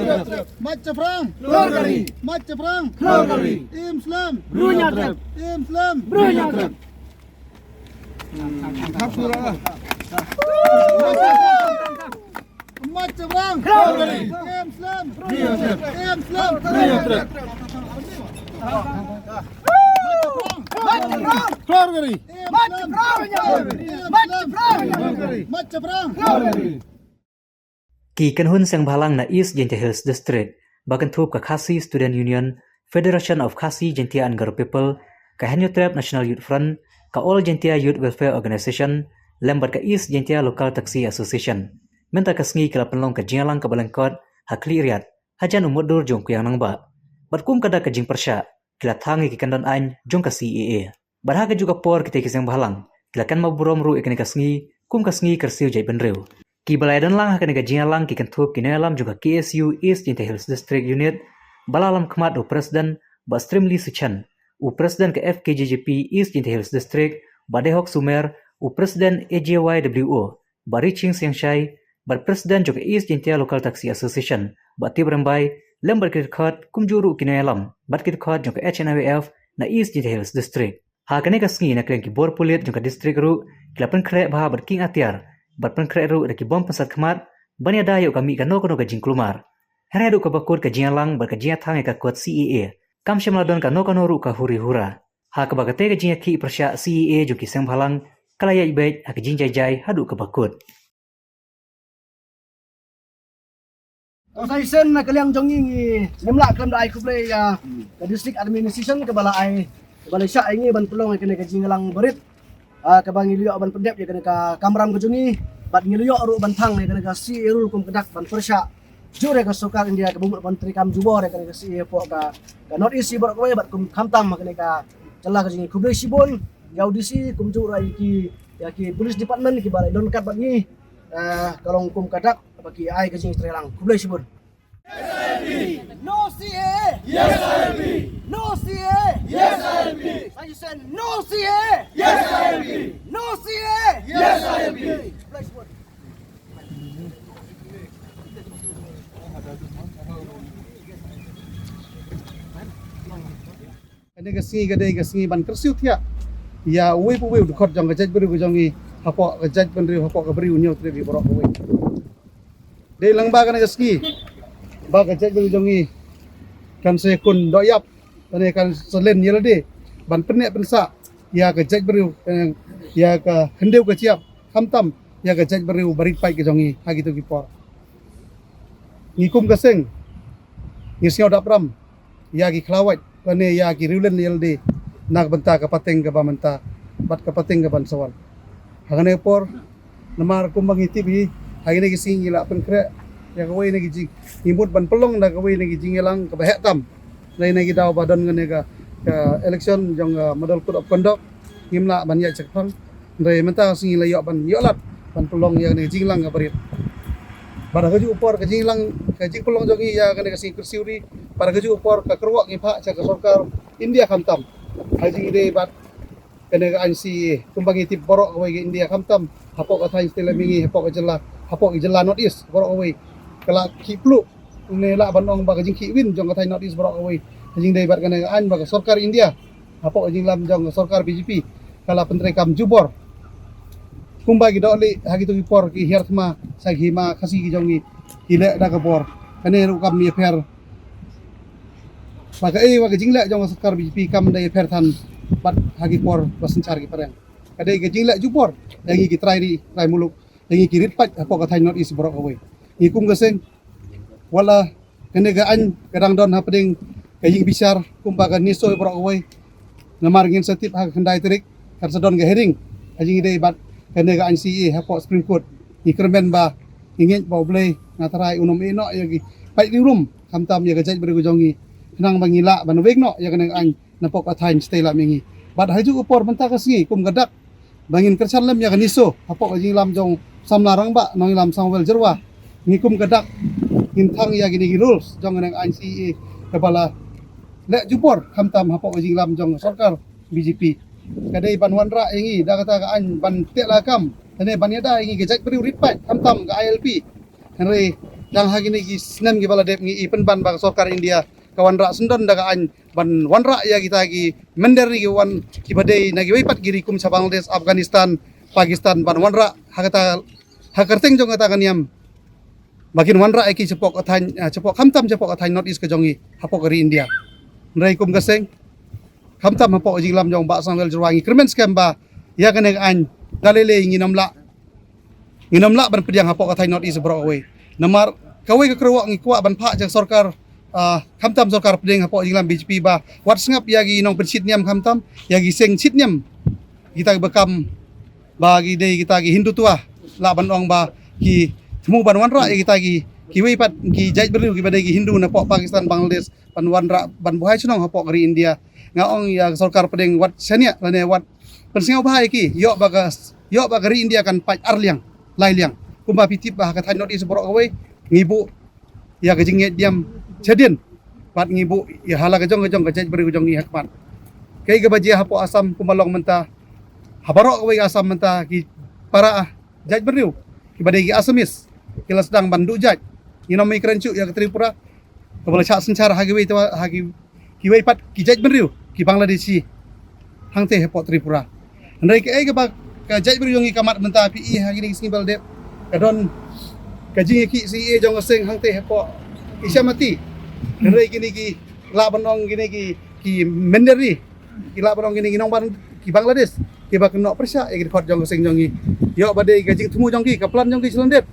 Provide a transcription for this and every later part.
Macam perang. Macam perang. Islam. Islam. Macam perang. Islam. Islam. Macam perang. Ki Kanhun Sang Bhalang na East Jentia Hills District, bagan thup ka Khasi Student Union, Federation of Khasi Jentia and Garo People, ka Hanyo Trap National Youth Front, ka All Jentia Youth Welfare Organization, lembat ka East Jentia Local Taxi Association. Menta ka sngi kala penlong ka jingalang ka balangkot, hakli riat, hajan umudur jong kuyang nang ba. Batkum kada ka jing persya, kila thangi ki kandan ain jong ka CAA. Barha ka juga por kita kisang Bhalang, kila kan maburom ru ikani ka sngi, kum ka sngi kersiu jai benreu. Ki balaidan lang hakani ka jingalang ki kan thup kinalam juga KSU East Jentia Hills District Unit, balalam kmat u presiden ba Streamly Suchan, u presiden ke FKJJP East Jentia Hills District, Badehok Sumer, u presiden AJYWO, Bari Ching Siangshai, bar presiden juga East Jentia Local Taxi Association, Bati Berambai, lembar kirkhat kumjuru kinalam, bat kirkhat juga HNIWF na East Jentia Hills District. Hakani ka sngi na kleng ki bor pulit juga district ru, kilapan kre bah bar king atiar, bar pen kre ru daki bom pesat kmat, bani dayo kami ka no ka jing klumar. Heredu ka bakut ka jingalang bar ka jinga thangi ka kuat CAA, kam shemladon ka no ru ka huri hura. Ha ka bagate ka jinga ki persya CAA juga Sang Bhalang, kalaya ibait ha ka jing jai hadu ka bakut. Organization na kaliang jongi nimla kelam da ai kuble ya ka district administration ke bala ai sya ai ban pelong ai kena ka jingalang berit ka bangi liyo ban pendep ya kena ka kamram ke jongi bat ngiliyo ru ban thang ya kena ka si rul kum kedak ban persya jure ka sokar India ka bumut ban trikam jubor ya kena ka si po ka north east sibor ko bat kum khamtam kena ka celah ka jingi kuble sibon gaudisi kum jura ki ya ki police department ki balai don kat bat ni kalong kum kadak bagi ai ke jingi trelang kuble sibon. No CA. Yes, ILP. No CA. Yes, ILP. I said no CA. Yes, ILP. No CA. Yes, ILP. Kani kasi ban kersiu thia ya we pu we khot jong gajaj beri jong i hapo gajaj benri hapo ka beri unyo tri borok we de lang ba kani kasi ba gajaj beri jong i kan se kun doyap kani kan selen yela de ban penek pensa ya gajaj beri ya ka hendeu ka ciap hamtam ya gajaj beri barit pai ke jong i ha gitu ki por ngikum gaseng ngisio dapram ya ki khlawat kane ya ki riulen yelde nak benta ka pateng ka bamenta bat ka pateng ka bansawal hagane por namar kumbang itibi hagine ki singila penkre ya ka we ne ki imut ban pelong da ka we ne ki jingelang ka bahetam lai ne ki daw badon ngane ka election jong model code of conduct ngimla ban ya chakpang re menta singila yo ban yolat ban pelong ya ne jinglang ka barit pada keju upor ke jinglang ke jing pelong jogi ya kene kasi kursiuri pada keju upor ka kerwak ngi pha cha ka sarkar India khamtam haji ide bat kene ka ansi tumbangi tip borok we India khamtam hapok ka thai stela mingi hapok ka jela not east borok we kala kiplu ne la banong ba ka jing kiwin jong ka thai not east borok we haji ide bat kene ka an ba ka sarkar India hapok ka jing lam jong sarkar BJP kala pentrekam jubor kumba gi doli hagi tu por ki hertma sagi ma khasi gi jongi ile da ka por ane ru kam mi fer maka wa jingle jong sakar BJP kam dai fer than bat hagi por basencar gi pareng kadai gi jingle jupor lagi ki trai muluk lagi ki ritpat apa ka thai not is borok away ngikum gaseng wala kene ga an kadang don hapding kaying bisar kumba ka niso borok away namar ngin setip ha kendai trik kar sadon ga hering ajing dai bat kene ka NCA hapo Supreme Court ikermen ba ingin ba boleh ngatarai unom ino ya gi pai di room kamtam ya gajaj beri jongi nang bangila ban weg no ya kene an napok athain stay la mingi bad haju upor benta kasi kum gadak bangin kersan lem ya kaniso hapo jing lam jong samlarang ba nong lam samwel jerwa ngikum gadak ngintang ya gini rules jong nang NCA kepala lek jupor kamtam hapo jing lam jong sarkar BJP kadai ban wanra ingi da kata ka an ban telakam ane ban yada ingi gejak beri ritpat tam ka ILP henry yang hagi ni snem gi bala dep ngi ipen ban bang sarkar India kawan rak sendon daga an ban wan rak ya kita gi mender gi wan ki badai nagi wepat giri kum sa Bangladesh Afghanistan Pakistan ban wan rak hakata hakarteng jong kata kaniam bakin wan rak ki cepok athan cepok khamtam cepok athan North East ke jongi hapok gari India nrai kum gaseng khamtam hapok jinglam jong ba sangal jurwangi krimen scam ba ya kene an dalele nginam la ban pediang hapok athan North East bro away namar kawai ke kerwak ngi kuak ban phak jang sarkar khamtam sarkar pedeng hapok jinglam BJP ba wat sengap yagi nong pensit niam khamtam yagi seng sit niam kita bekam bagi dei kita gi Hindu tua la ban ong ba ki temu ban wan ra kita gi ki wei pat ki jait berlu ki badai gi Hindu na pok Pakistan Bangladesh ban wan ra ban buhai sunong hapok gari India ngaong ya sarkar pedeng wat senia lane wat pensingau bahai ki yo ba gari India kan pai arliang lai liang kumba pitip bah ka thanot is borok away ngibu ya gejing diam jadien pat ngibu ya hala gejong ka jait beri gejong ni hakmat kai ga baji hapo asam kumalong menta habarok away asam menta ki para jait beriu ki badai gi asamis kila sedang bandu jait nginom mai kerencu ya ke Tripura kepala cak sencara hagi wei tawa hagi ki wei pat ki jait beriu ki Bangladeshi hangte hapo Tripura ndai ke ai ka jait beriu ngi kamat menta pi hagi ni singbal dep kadon kajing ki si jong seng hangte hapo isya mati ndai gini ki la banong gini ki menderi ki la banong gini nong ban ki Bangladesh ki ba kenok persya ki khot jong seng jongi yo badai gajing temu jong ki kaplan jong ki selendet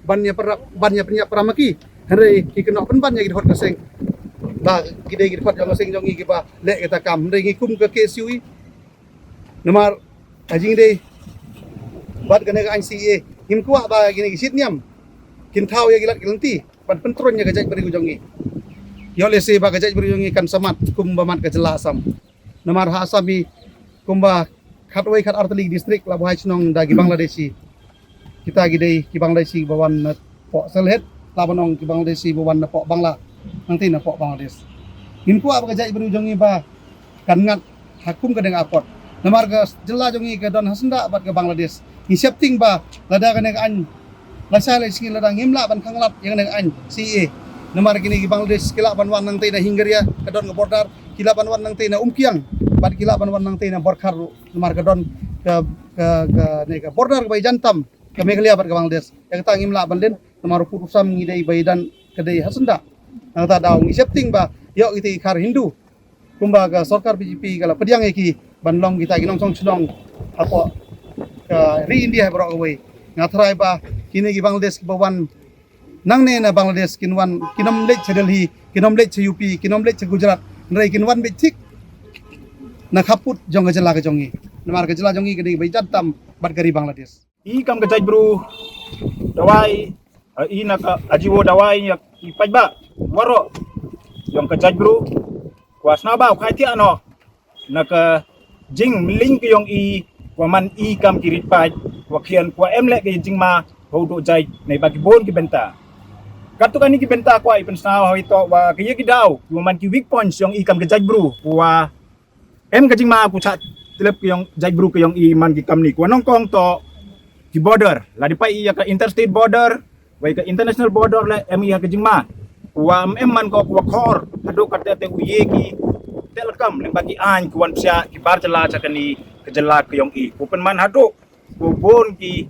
bannya penyak pramaki ndai ki kenok penban ya ki khot seng ba ki dei ki khot jong seng jongi ki ba lek kita kam ndai ki kum ke KSUI nomor kajing dei bat kena ka NCA him kuak ba gini sit niam kin thau ya gilat gelenti pan pentron ya gajaj beri gujongi yo lese ba gajaj beri gujongi kan samat kum ba mat kajela asam namar ha asami kum ba khatwai khat arteli distrik la bahai chnong dagi Bangladeshi kita gidei ki Bangladeshi bawan po selhet la banong ki Bangladeshi bawan po Bangla nanti na po Bangladesh him kuak ba gajaj beri gujongi ba kan ngat hakum kadeng apot namar ga jela jongi ke don hasenda bat ke Bangladesh Ngisepting ba lada kena an lasai sing ladang himla ban khanglat yang nang an CA nomor kini ki Bangladesh kila ban wan nang te na hinggaria kadon ke border kila ban wan nang te na umkiang bat kila ban wan nang te na borkar nomor kadon ke border ke bai jantam ke Meghalaya bat ke Bangladesh yang tang himla ban den nomor putusam ngidai bai dan kedai hasenda nang ta daw ngisepting ba yo iti khar Hindu kumba ga sarkar BJP kala pediang ki banlong kita ginong song chulong apa ri India borok away ngatrai ba kini gi Bangladesh bawan nang ne na Bangladesh kinwan kinom lech Delhi kinom lech UP kinom lech Gujarat nrai kinwan betik na khaput jong gajela ka jongi namar gajela jongi gede bai jantam bat gari Bangladesh I kam gajaj bru dawai I na ka ajiwo dawai ya ipajba waro yang gajaj bru wasna ba khai ti ano na ka jing ling ke yong I waman I kam kirit paj wakian kwa emle ke jing ma hodo jai nei bagi bon ki benta katukan ni ki benta kwa ipen snaw hawito wa ke ki daw waman ki weak points yong I kam ke jaj bru wa em ke jing ma ku cha tilep ke yong jaj bru ke yong I man ki kam ni kwa nongkong to ki border la di pai ya ka interstate border wa ka international border la em ya ke jing ma wa em man ko kwa khor hado kate te uye ki telkam leng bagi an kuan sia ki bar jela chakani kejela ke yong I open man hado bobon ki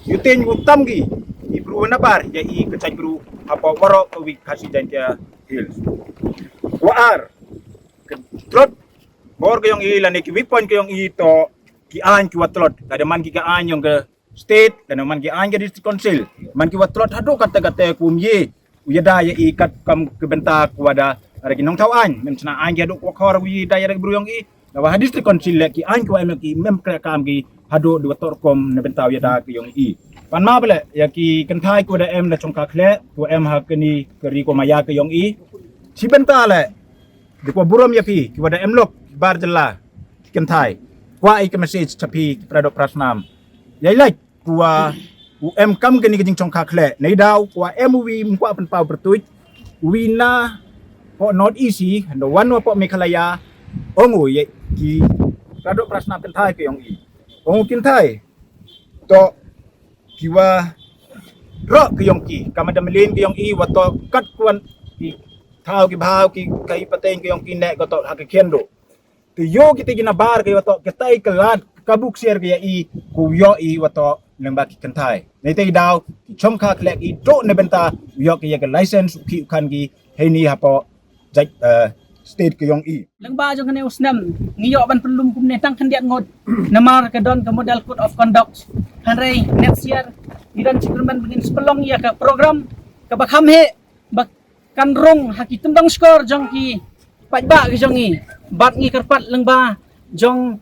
yuten utam ki I bru na bar ya I ke chai bru apa waro ke wi khasi jantia hills wa ar ke trot bor ke yong I la ne ki weak point ke yong I to ki an ki watlot kada man ki ka an yong ke state dan man ki an ke district council man ki watlot hado kata kumye uyada ya I kat kam ke benta kuada ada kinong tawan mem sna an jadu ko khor wi daya rek bruyong I lawa hadis konsil ki an ko em ki mem kra kam ki hado du tor kom ne bentaw ya da ki yong I pan ma bele ya ki kan thai ko da em la chongka khle ko em ha kini keri ko maya ki yong I si benta le de ko burom ya pi ki wada em lok bar jela kan thai kwa I ke message chapi prado prasnam ya like kwa em kam kini ki chongka khle nei daw kwa em wi ko pan pau bertuj wi na po not easy and one po Meghalaya ongu ye ki kado prasna kentai ke yong I ongu kentai to kiwa ro ke yong ki kamada melin ke yong i wato kat kuan ki thau ki bhau ki kai pateng ke yong ki nek ko to hak kendo tu yo kita ginabar ke wato ketai kelat kabuk siar ke i ku yo i wato lembak ki kentai nei tei daw ki chom kha klek i do ne benta yo ke ya ke license ki kan ki heni hapo jaj state ke yong i Lang ba jong kene usnam ngiyo ban pelum kum netang kandiat ngot namar ke don ke model code of conduct hanrei next year idan cikreman begin sepelong ya ke program ke bakham he bak kanrong haki tembang skor jong ki pajba ke jong i bat ngi kerpat lang ba jong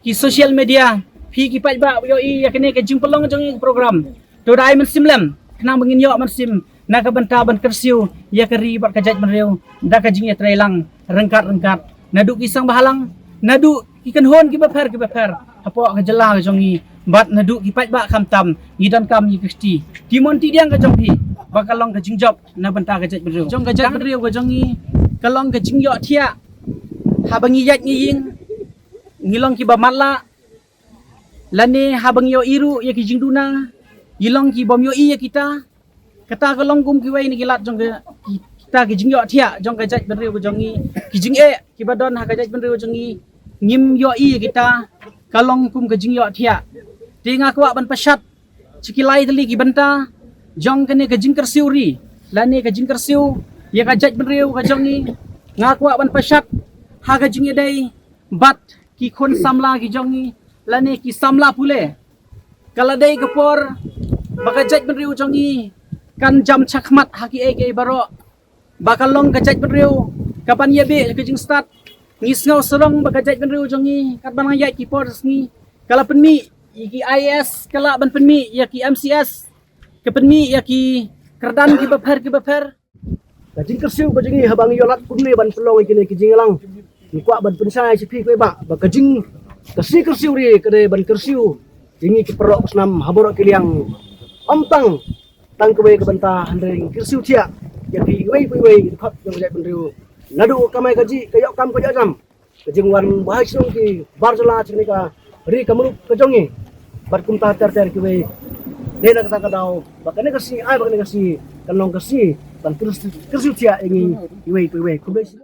ki social media phi ki pajba yo i ya kene ke jing pelong jong i program to dai men simlem kenang begin yo man sim na ka banta ban kersiu ya keri bat kajat menreu da ka jing ya trailang rengkat nadu kisang bahalang nadu ikan hon ki baper apo ka jela ka jongi bat nadu ki pat ba kam tam ngidan kam yi kristi timon ti diang ka jongpi bakalong ka jingjop na banta ka jat menreu jong ka jat menreu ka jongi kalong ka jingyo thia habangi yat ngiying ngilong ki bamatla lane habang yo iru ya ki jingduna yilong ki bom yo i ya kita kata kalong kum ki wai ni gilat jong ka kita ki jingyo thia jong ka jat benreu jongi ki jing e ki badon ha ka jat benreu jongi ngim yo i kita kalong kum ka jingyo thia tinga kwa ban pasat cikilai tali ki banta jong kene ka jing kersiu ri lane ka jing kersiu ya ka jat benreu ka jongi ngakwa ban pasat ha ka jing e dai bat ki khon samla ki jongi lane ki samla pule kaladai kapor baka jat benreu jongi kan jam chakmat haki eke baro bakalong kajat benreu kapan ya be kejing start ngis ngau serong bakajat benreu jongi kat banang yai ki por ngi kala penmi iki IS kala ban penmi ya ki MCS ke penmi ya ki kerdan ki beper Kajing kersiu kajing i habang yo lat kumne ban pelong ikine kajing lang ni kwa ban pensai sipi kwe ba kajing kasi kersiu ri kade ban kersiu jingi ki perok senam haboro kiliang omtang tang kwe ke banta handring kersiu tia ya ki wei khot jong jai benriu nadu kamai kaji kayok kam kajak jam kajing wan bahai song ki barjala chini ka ri kamru kajongi bar kum ta ter ki wei nena kata kadau bakane kasi ai bakane kasi kalong kasi ban kersiu tia ingi wei kumbe